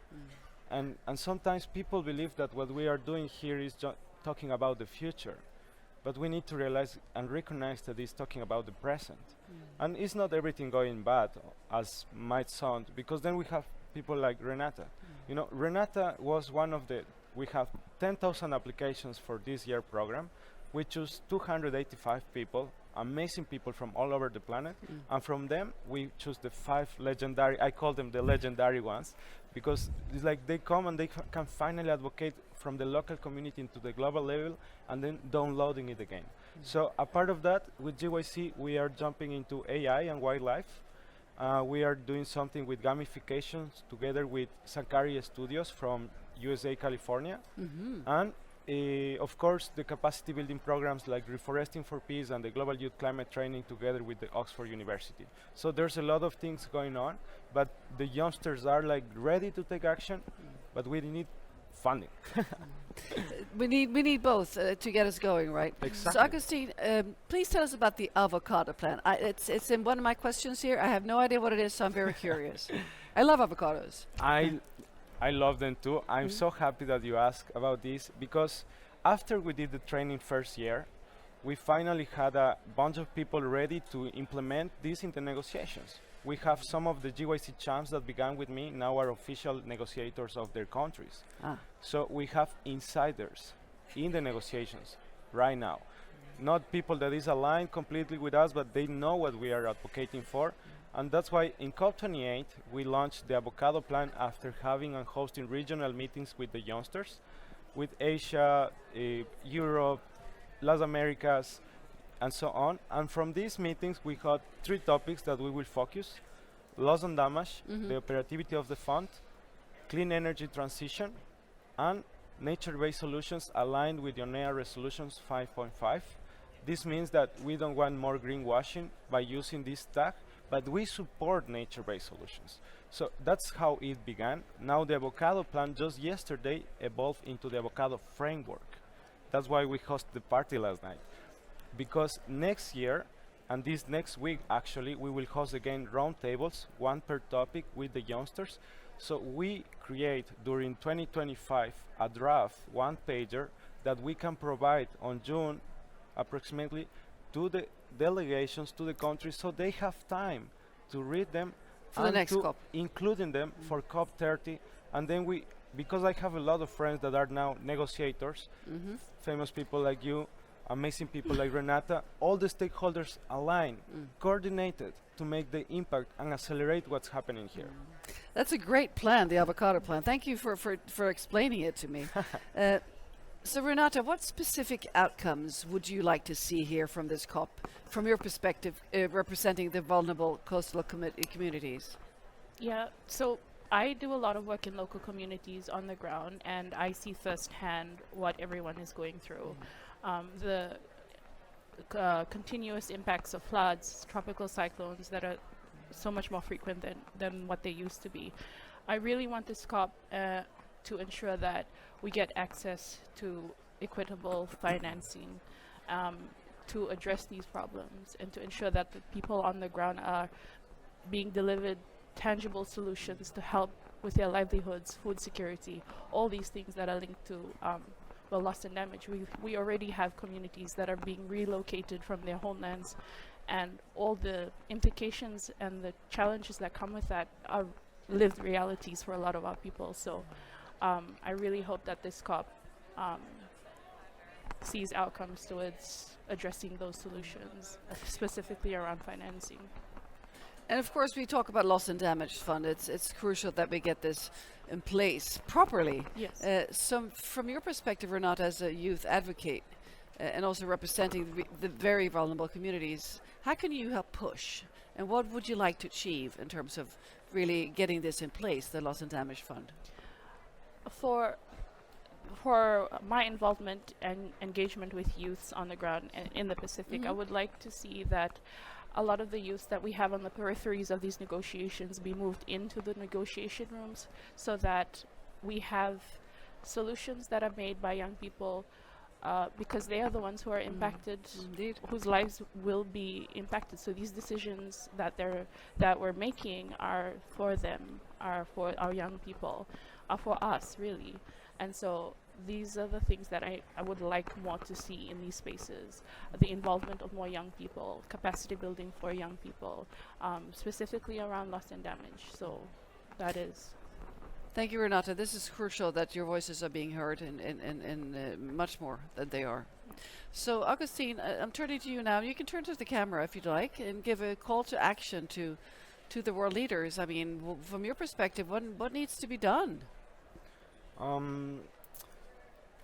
[SPEAKER 11] And sometimes people believe that what we are doing here is talking about the future, but we need to realize and recognize that it's talking about the present. And it's not everything going bad, as might sound, because then we have people like Renata. You know, Renata was one of we have 10,000 applications for this year program. We choose 285 people, amazing people from all over the planet, and from them we choose the 5 legendary, I call them the legendary ones, because it's like they come and they can finally advocate from the local community into the global level and then downloading it again. So a part of that, with GYC, we are jumping into AI and wildlife, We are doing something with gamifications together with Sankari Studios from USA, California. And of course, the capacity building programs like Reforesting for Peace and the Global Youth Climate Training together with the Oxford University. So there's a lot of things going on, but the youngsters are like ready to take action, but we need funding.
[SPEAKER 1] We need both to get us going, right?
[SPEAKER 11] Exactly.
[SPEAKER 1] So Augustine, please tell us about the Avocado plan. It's in one of my questions here. I have no idea what it is, so I'm very curious. I love avocados.
[SPEAKER 11] I love them too. I'm so happy that you asked about this, because after we did the training first year, we finally had a bunch of people ready to implement this in the negotiations. We have some of the GYC champs that began with me now are official negotiators of their countries. So we have insiders in the negotiations right now. Not people that is aligned completely with us, but they know what we are advocating for. And that's why in COP28, we launched the Avocado plan after having and hosting regional meetings with the youngsters, with Asia, Europe, Las Americas, and so on. And from these meetings, we had 3 topics that we will focus: loss and damage, the operativity of the fund, clean energy transition, and nature-based solutions aligned with UNEA Resolutions 5.5. This means that we don't want more greenwashing by using this tag, but we support nature-based solutions. So that's how it began. Now the Avocado plan just yesterday evolved into the Avocado framework. That's why we hosted the party last night. Because next year, and this next week actually, we will host again roundtables, 1 per topic with the youngsters. So we create during 2025 a draft 1-pager that we can provide on June approximately to the delegations, to the countries, so they have time to read them
[SPEAKER 1] for the next COP,
[SPEAKER 11] including them for COP30. And then we, because I have a lot of friends that are now negotiators, famous people like you, amazing people like Renata, all the stakeholders align, coordinated to make the impact and accelerate what's happening here.
[SPEAKER 1] That's a great plan, the Avocado plan. Thank you for explaining it to me. So Renata, what specific outcomes would you like to see here from this COP, from your perspective, representing the vulnerable coastal communities?
[SPEAKER 12] Yeah, so I do a lot of work in local communities on the ground, and I see firsthand what everyone is going through. The continuous impacts of floods, tropical cyclones that are so much more frequent than what they used to be. I really want this COP to ensure that we get access to equitable financing to address these problems, and to ensure that the people on the ground are being delivered tangible solutions to help with their livelihoods, food security, all these things that are linked to loss and damage. We already have communities that are being relocated from their homelands, and all the implications and the challenges that come with that are lived realities for a lot of our people. So I really hope that this COP sees outcomes towards addressing those solutions, specifically around financing.
[SPEAKER 1] And of course, we talk about loss and damage fund. It's crucial that we get this in place properly.
[SPEAKER 12] Yes.
[SPEAKER 1] So from your perspective, Renata, as a youth advocate, and also representing the very vulnerable communities, how can you help push? And what would you like to achieve in terms of really getting this in place, the loss and damage fund?
[SPEAKER 12] For my involvement and engagement with youths on the ground in the Pacific, I would like to see that a lot of the youth that we have on the peripheries of these negotiations be moved into the negotiation rooms, so that we have solutions that are made by young people, because they are the ones who are impacted, whose lives will be impacted. So these decisions that we're making are for them, are for our young people, are for us really. And so these are the things that I would like more to see in these spaces: the involvement of more young people, capacity building for young people, specifically around loss and damage. So that is.
[SPEAKER 1] Thank you, Renata. This is crucial that your voices are being heard and much more than they are. So Augustine, I'm turning to you now. You can turn to the camera if you'd like and give a call to action to the world leaders. I mean, from your perspective, what needs to be done?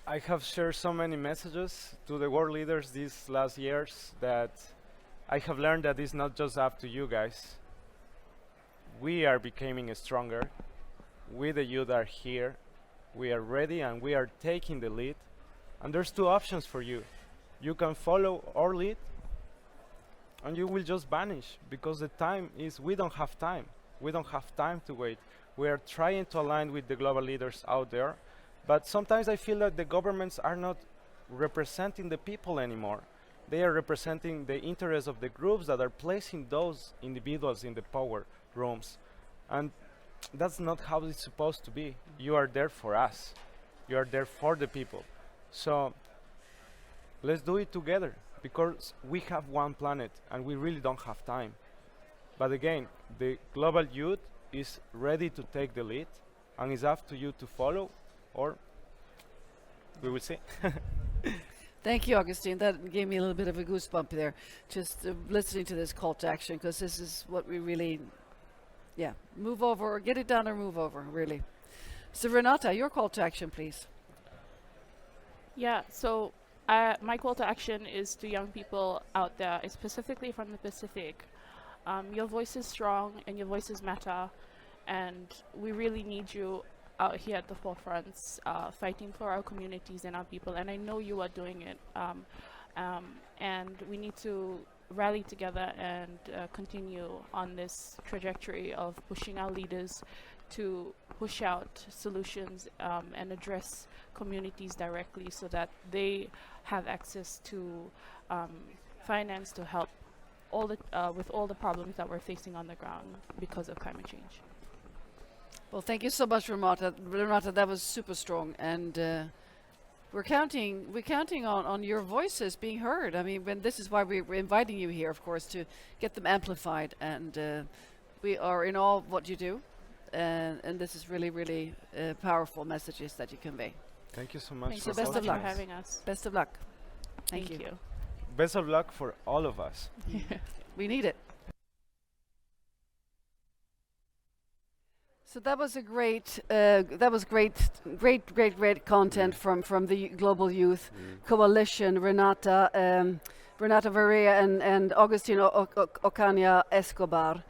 [SPEAKER 11] I have shared so many messages to the world leaders these last years that I have learned that it's not just up to you guys. we are becoming stronger. We, the youth, are here. We are ready and we are taking the lead. And there's two options for you. You can follow our lead and you will just vanish, because the time is, we don't have time. We don't have time to wait. We are trying to align with the global leaders out there, but sometimes I feel that the governments are not representing the people anymore. They are representing the interests of the groups that are placing those individuals in the power rooms. And that's not how it's supposed to be. You are there for us. You are there for the people. So let's do it together, because we have one planet and we really don't have time. But again, the global youth is ready to take the lead, and it's up to you to follow, or we will see.
[SPEAKER 1] Thank you, Augustine. That gave me a little bit of a goosebump there, just listening to this call to action, because this is what we really, move over, or get it done or move over, really. So Renata, your call to action, please.
[SPEAKER 12] Yeah, so my call to action is to young people out there, specifically from the Pacific. Your voice is strong and your voices matter, and we really need you out here at the forefronts, fighting for our communities and our people, and I know you are doing it. And we need to rally together and continue on this trajectory of pushing our leaders to push out solutions and address communities directly, so that they have access to finance to help with all the problems that we're facing on the ground because of climate change.
[SPEAKER 1] Well, thank you so much, Renata. Renata, that was super strong, and we're counting on your voices being heard. I mean, this is why we're inviting you here, of course, to get them amplified, and we are in awe of what you do, and this is really, really powerful messages that you convey.
[SPEAKER 11] Thank you so much.
[SPEAKER 12] Thank you so much for having us.
[SPEAKER 1] Best of luck. Thank you.
[SPEAKER 11] Best of luck for all of us.
[SPEAKER 1] We need it. So that was a great content from the Global Youth Coalition, Renata Varela and Agustin Ocaña Escobar.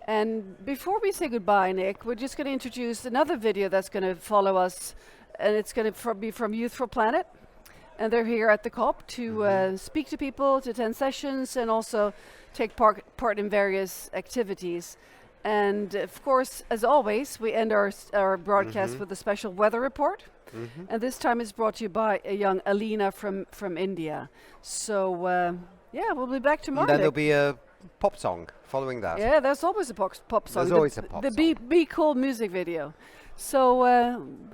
[SPEAKER 1] And before we say goodbye, Nick, we're just going to introduce another video that's going to follow us, and it's going to be from Youth for Planet. And they're here at the COP to speak to people, to attend sessions, and also take part in various activities. And of course, as always, we end our broadcast with a special weather report. And this time it's brought to you by a young Alina from India. So we'll be back tomorrow.
[SPEAKER 7] And then there'll be a pop song following that.
[SPEAKER 1] Yeah, there's always a pop song.
[SPEAKER 7] There's always a pop song.
[SPEAKER 1] The Be Cool music video. So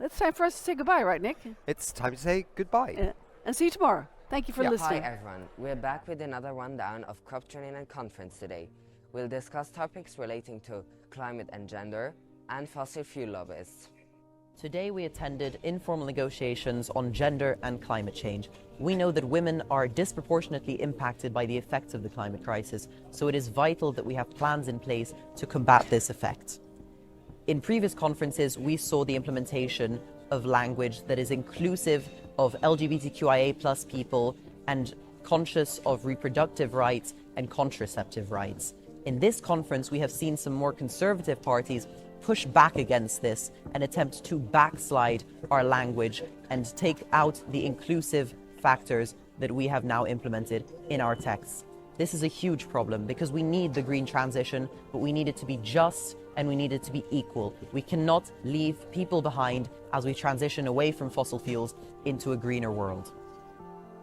[SPEAKER 1] it's time for us to say goodbye, right, Nick?
[SPEAKER 7] It's time to say goodbye.
[SPEAKER 1] And see you tomorrow. Thank you for listening.
[SPEAKER 13] Hi everyone, we're back with another rundown of COP29 conference today. We'll discuss topics relating to climate and gender and fossil fuel lobbyists.
[SPEAKER 14] Today we attended informal negotiations on gender and climate change. We know that women are disproportionately impacted by the effects of the climate crisis, so it is vital that we have plans in place to combat this effect. In previous conferences, we saw the implementation of language that is inclusive of LGBTQIA+ people and conscious of reproductive rights and contraceptive rights. In this conference, we have seen some more conservative parties push back against this and attempt to backslide our language and take out the inclusive factors that we have now implemented in our texts. This is a huge problem because we need the green transition, but we need it to be just and we need it to be equal. We cannot leave people behind as we transition away from fossil fuels into a greener world.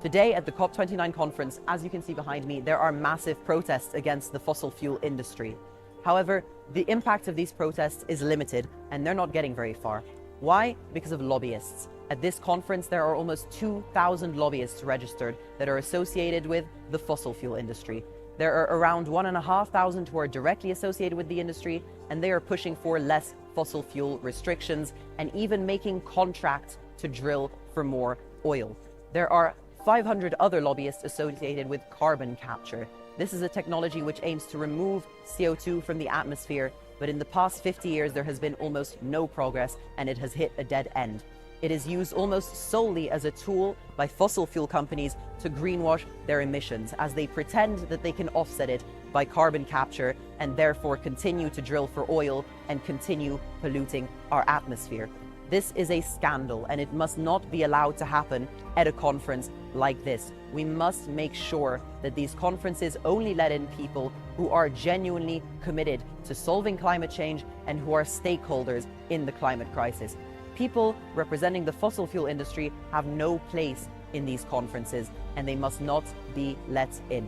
[SPEAKER 14] Today at the COP29 conference, as you can see behind me, there are massive protests against the fossil fuel industry. However, the impact of these protests is limited and they're not getting very far. Why? Because of lobbyists. At this conference, there are almost 2,000 lobbyists registered that are associated with the fossil fuel industry. There are around 1,500 who are directly associated with the industry, and they are pushing for less fossil fuel restrictions and even making contracts to drill for more oil. There are 500 other lobbyists associated with carbon capture. This is a technology which aims to remove CO2 from the atmosphere, but in the past 50 years there has been almost no progress and it has hit a dead end. It is used almost solely as a tool by fossil fuel companies to greenwash their emissions, as they pretend that they can offset it by carbon capture and therefore continue to drill for oil and continue polluting our atmosphere. This is a scandal, and it must not be allowed to happen at a conference like this. We must make sure that these conferences only let in people who are genuinely committed to solving climate change and who are stakeholders in the climate crisis. People representing the fossil fuel industry have no place in these conferences, and they must not be let in.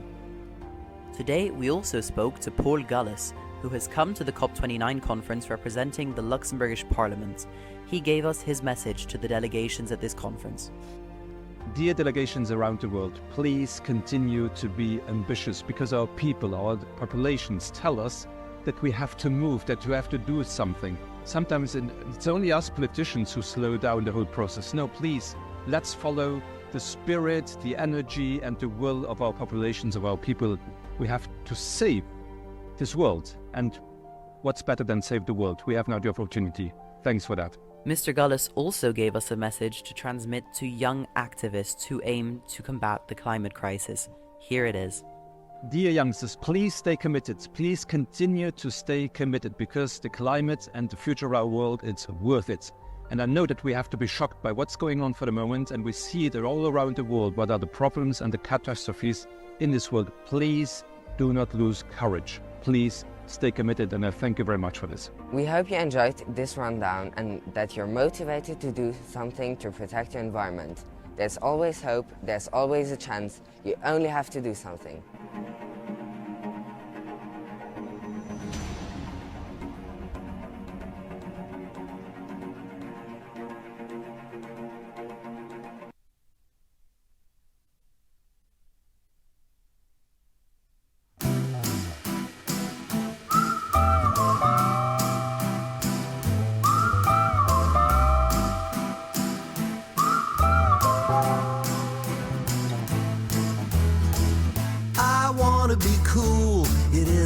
[SPEAKER 15] Today, we also spoke to Paul Gullis, who has come to the COP29 conference representing the Luxembourgish Parliament. He gave us his message to the delegations at this conference.
[SPEAKER 16] Dear delegations around the world, please continue to be ambitious, because our people, our populations tell us that we have to move, that we have to do something. Sometimes it's only us politicians who slow down the whole process. No, please, let's follow the spirit, the energy and the will of our populations, of our people. We have to save this world. And what's better than save the world? We have now the opportunity. Thanks for that.
[SPEAKER 15] Mr. Gullis also gave us a message to transmit to young activists who aim to combat the climate crisis. Here it is.
[SPEAKER 16] Dear youngsters, please stay committed. Please continue to stay committed, because the climate and the future of our world, it's worth it. And I know that we have to be shocked by what's going on for the moment, and we see it all around the world, what are the problems and the catastrophes in this world. Please do not lose courage. Please stay committed, and I thank you very much for this.
[SPEAKER 13] We hope you enjoyed this rundown and that you're motivated to do something to protect your environment. There's always hope, there's always a chance, you only have to do something.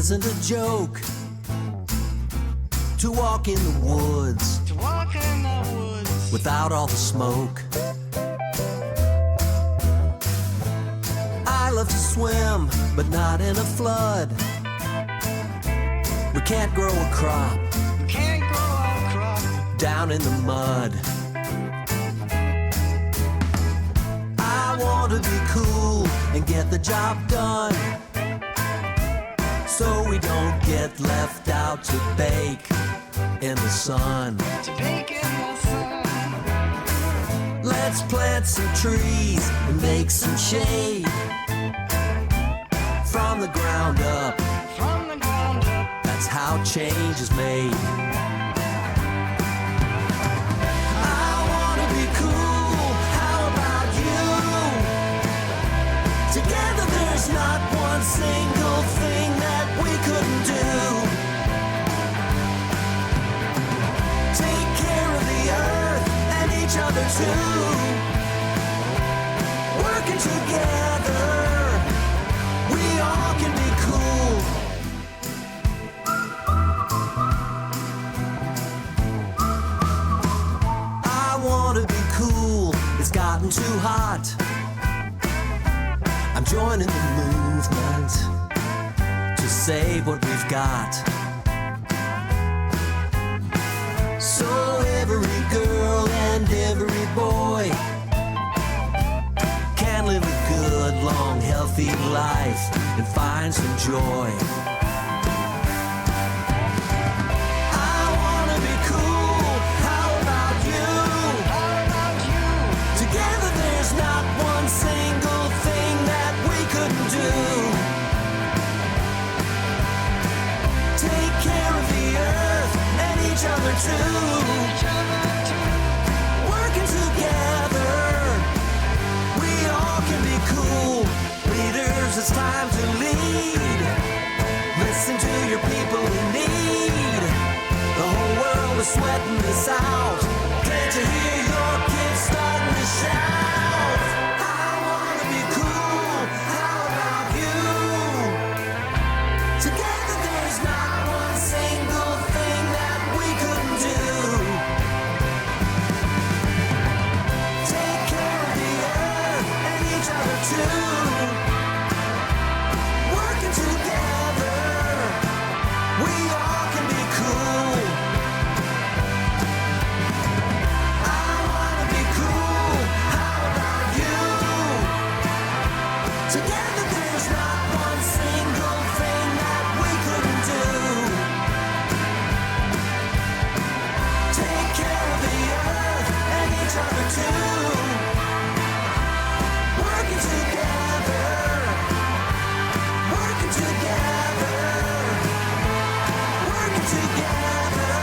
[SPEAKER 17] Isn't a joke to walk in the woods, without all the smoke. I love to swim, but not in a flood. We can't grow a crop, down in the mud. I want to be cool and get the job done, so we don't get left out to bake in the sun. Let's plant some trees and make some shade from the ground up. That's how change is made. I want to be cool, how about you? Together there's not one single thing that we couldn't do. Take care of the earth and each other too. Working together, we all can be cool. I want to be cool, it's gotten too hot. I'm joining the movement to save what we've got. So every girl and every boy can live a good, long, healthy life and find some joy. I want to be cool, how about you? Together there's not one single thing that we couldn't do. Take care of the earth and each other too. Working together, we all can be cool. Leaders, it's time to lead. Listen to your people in need. The whole world is sweating this out. Can't you hear your kids starting to shout? I want to be cool, how about you? Together there's not one single thing that we couldn't do. together, we all can be cool. I wanna be cool, how about you? Together there's not one single thing that we couldn't do. Take care of the earth and each other too. Working together, working together, working together,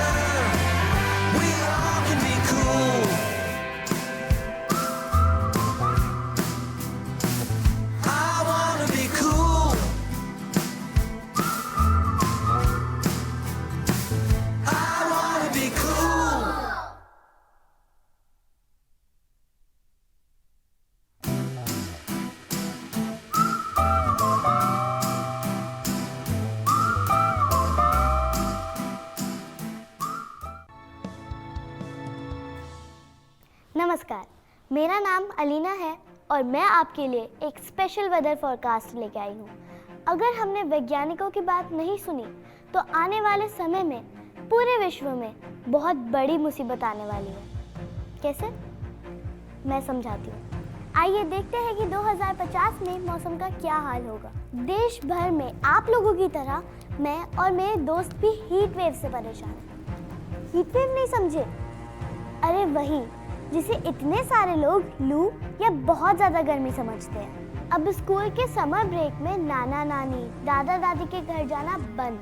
[SPEAKER 17] we all can be cool. I wanna be cool. I wanna be cool.
[SPEAKER 18] नमस्कार, मेरा नाम अलीना है और मैं आपके लिए एक special weather forecast लेके आई हूँ। अगर हमने वैज्ञानिकों की बात नहीं सुनी तो आने वाले समय में पूरे विश्व में बहुत बड़ी मुसीबत आने वाली है। कैसे? मैं समझाती हूँ। आइए देखते हैं कि 2050 में मौसम का क्या हाल होगा। देश भर में आप लोगों की तरह मैं और मेरे दोस्त भी हीट वेव से परेशान हैं। हीट वेव नहीं समझे? अरे वही जिसे इतने सारे लोग लू या बहुत ज़्यादा गर्मी समझते हैं। अब स्कूल के समर ब्रेक में नाना नानी दादा दादी के घर जाना बंद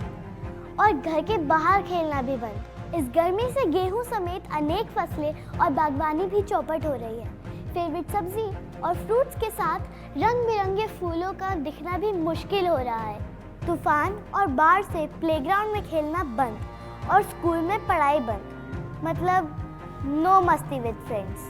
[SPEAKER 18] और घर के बाहर खेलना भी बंद। इस गर्मी से गेहूं समेत अनेक फसलें और बागवानी भी चौपट हो रही है। फेवरेट सब्जी और फ्रूट्स के साथ रंग बिरंगे फूलों का दिखना भी मुश्किल हो रहा है। तूफान और बाढ़ से प्लेग्राउंड में खेलना बंद और स्कूल में पढ़ाई बंद। मतलब नो मस्ती विद फ्रेंड्स।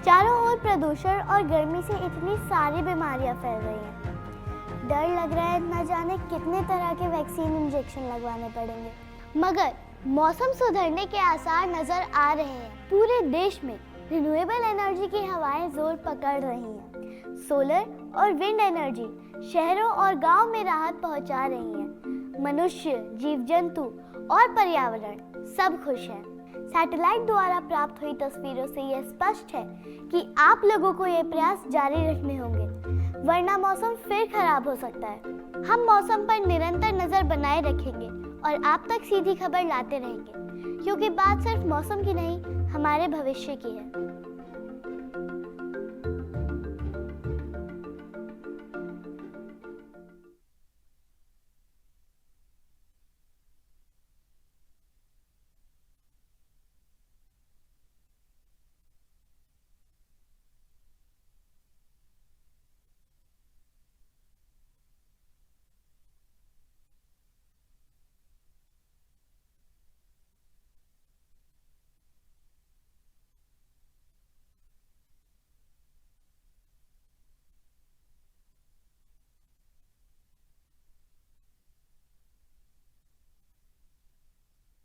[SPEAKER 18] चारों ओर प्रदूषण और गर्मी से इतनी सारी बीमारियां फैल रही हैं। डर लग रहा है न जाने कितने तरह के वैक्सीन इंजेक्शन लगवाने पड़ेंगे। मगर मौसम सुधरने के आसार नजर आ रहे हैं। पूरे देश में रिन्यूएबल एनर्जी की हवाएं जोर पकड़ रही हैं। सोलर और विंड एनर्जी शहरों और गांव में राहत पहुंचा रही है। मनुष्य, जीव जंतु और पर्यावरण सब खुश हैं। सैटेलाइट द्वारा प्राप्त हुई तस्वीरों से यह स्पष्ट है कि आप लोगों को ये प्रयास जारी रखने होंगे, वरना मौसम फिर खराब हो सकता है। हम मौसम पर निरंतर नजर बनाए रखेंगे और आप तक सीधी खबर लाते रहेंगे, क्योंकि बात सिर्फ मौसम की नहीं, हमारे भविष्य की है।